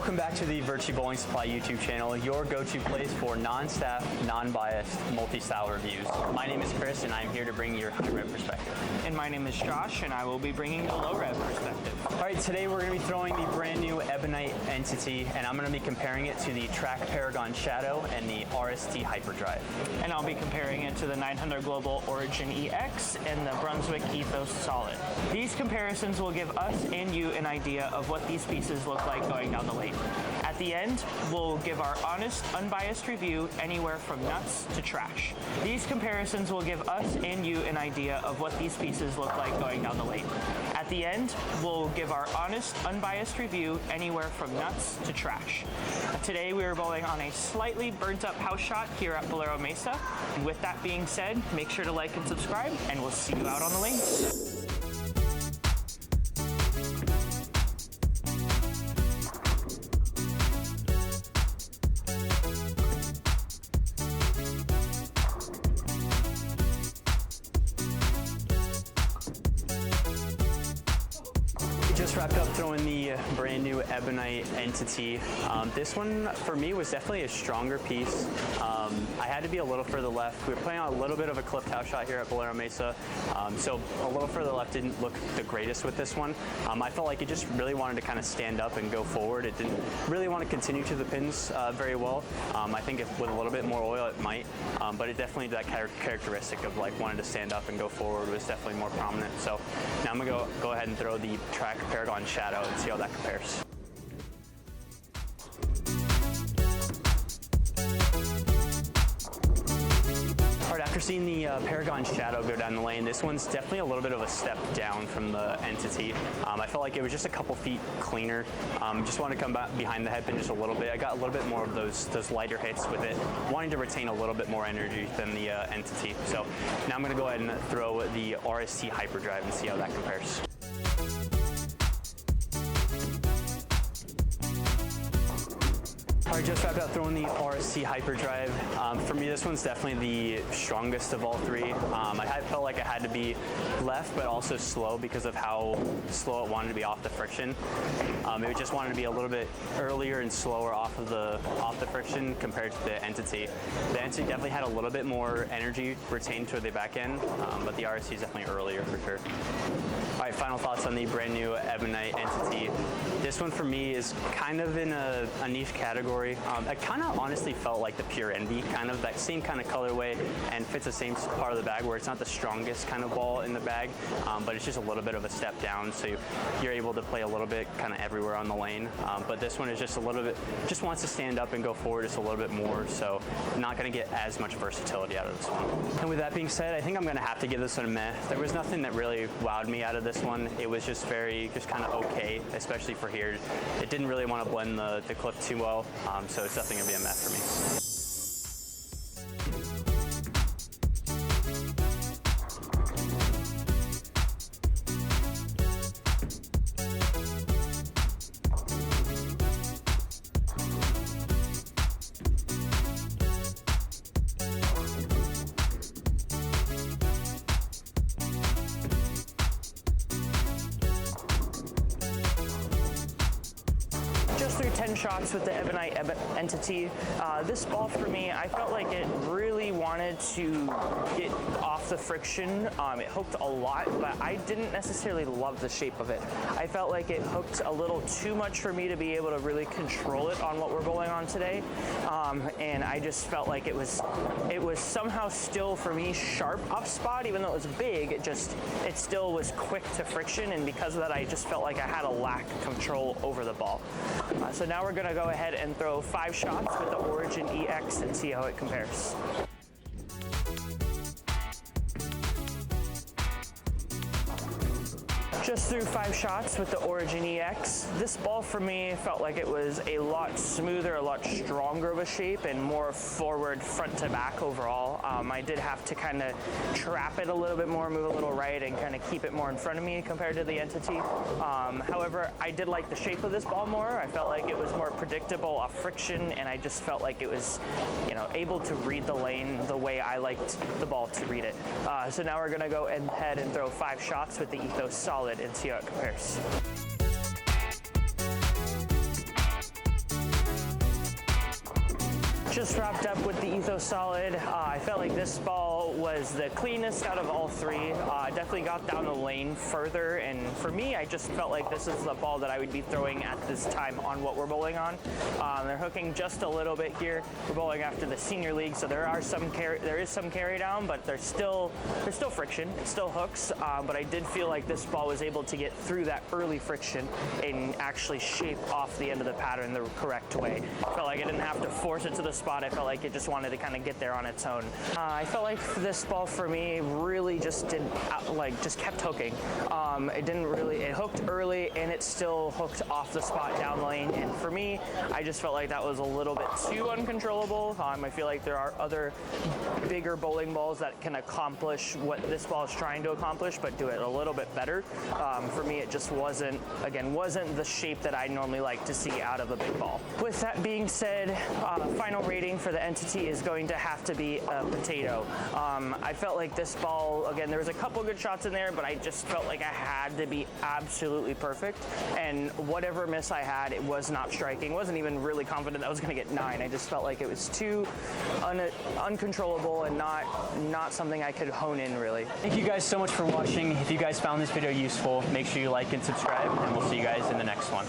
Welcome back to the Virtue Bowling Supply YouTube channel, your go-to place for non-staff, non-biased, multi-style reviews. My name is Chris and I'm here to bring you your high rev perspective. And my name is Josh and I will be bringing the low rev perspective. Alright, today we're going to be throwing the brand new Ebonite Entity and I'm going to be comparing it to the Track Paragon Shadow and the RST Hyperdrive. And I'll be comparing it to the 900 Global Origin EX and the Brunswick Ethos Solid. These comparisons will give us and you an idea of what these pieces look like going down the lane. At the end, we'll give our honest, unbiased review anywhere from nuts to trash. These comparisons will give us and you an idea of what these pieces look like going down the lane. At the end, we'll give our honest, unbiased review anywhere from nuts to trash. Today we are bowling on a slightly burnt up house shot here at Bolero Mesa. And with that being said, make sure to like and subscribe and we'll see you out on the lanes. Just wrapped up throwing the brand new Ebonite Entity. This one for me was definitely a stronger piece. I had to be a little further left. We were playing on a little bit of a clipped house shot here at Bolero Mesa, so a little further left didn't look the greatest with this one. I felt like it just really wanted to kind of stand up and go forward. It didn't really want to continue to the pins very well. I think if with a little bit more oil it might, but it definitely, that characteristic of like wanting to stand up and go forward was definitely more prominent. So now I'm gonna go ahead and throw the Track Paragon Shadow and see how that compares. Alright, after seeing the Paragon Shadow go down the lane, this one's definitely a little bit of a step down from the Entity. I felt like it was just a couple feet cleaner. Just wanted to come back behind the headpin just a little bit. I got a little bit more of those lighter hits with it, wanting to retain a little bit more energy than the Entity. So now I'm going to go ahead and throw the RST Hyperdrive and see how that compares. I just wrapped up throwing the RST Hyperdrive. For me, this one's definitely the strongest of all three. I felt like I had to be left, but also slow because of how slow it wanted to be off the friction. It just wanted to be a little bit earlier and slower off the friction compared to the Entity. The Entity definitely had a little bit more energy retained toward the back end, but the RST is definitely earlier for sure. All right, final thoughts on the brand new Ebonite Entity. This one for me is kind of in a niche category. I kind of honestly felt like the Pure Envy, kind of that same kind of colorway and fits the same part of the bag where it's not the strongest kind of ball in the bag, but it's just a little bit of a step down, so you're able to play a little bit kind of everywhere on the lane. But this one is just a little bit, just wants to stand up and go forward just a little bit more, so not going to get as much versatility out of this one. And with that being said, I think I'm going to have to give this one a meh. There was nothing that really wowed me out of this one. It was just kind of okay, especially for here. It didn't really want to blend the clip too well, so it's definitely going to be a meh for me. Through 10 shots with the Ebonite Entity. This ball for me, I felt like it really wanted to get off the friction. It hooked a lot, but I didn't necessarily love the shape of it. I felt like it hooked a little too much for me to be able to really control it on what we're bowling on today. And I just felt like it was somehow still for me sharp off spot, even though it was big, it still was quick to friction, and because of that I just felt like I had a lack of control over the ball. So now we're going to go ahead and throw 5 shots with the Origin EX and see how it compares. Just threw 5 shots with the Origin EX. This ball for me felt like it was a lot smoother, a lot stronger of a shape, and more forward, front to back overall. I did have to kind of trap it a little bit more, move a little right, and kind of keep it more in front of me compared to the Entity. However, I did like the shape of this ball more. I felt like it was more predictable off friction, and I just felt like it was, able to read the lane the way I liked the ball to read it. So now we're gonna go ahead and throw 5 shots with the Ethos Solid and see how it compares. just wrapped up with the Ethos Solid. I felt like this ball was the cleanest out of all three. Definitely got down the lane further, and for me, I just felt like this is the ball that I would be throwing at this time on what we're bowling on. They're hooking just a little bit here. We're bowling after the senior league, so there is some carry down, but there's still friction. It still hooks, but I did feel like this ball was able to get through that early friction and actually shape off the end of the pattern the correct way. I felt like I didn't have to force it to the spot. I felt like it just wanted to kind of get there on its own. I felt like this ball for me really just just kept hooking. It hooked early and it still hooked off the spot down lane. And for me, I just felt like that was a little bit too uncontrollable. I feel like there are other bigger bowling balls that can accomplish what this ball is trying to accomplish, but do it a little bit better. For me, it just wasn't the shape that I normally like to see out of a big ball. With that being said, final rating for the Entity is going to have to be a potato. I felt like this ball, again, there was a couple good shots in there, but I just felt like I had to be absolutely perfect. And whatever miss I had, it was not striking. Wasn't even really confident I was going to get 9. I just felt like it was too uncontrollable and not something I could hone in really. Thank you guys so much for watching. If you guys found this video useful, make sure you like and subscribe, and we'll see you guys in the next one.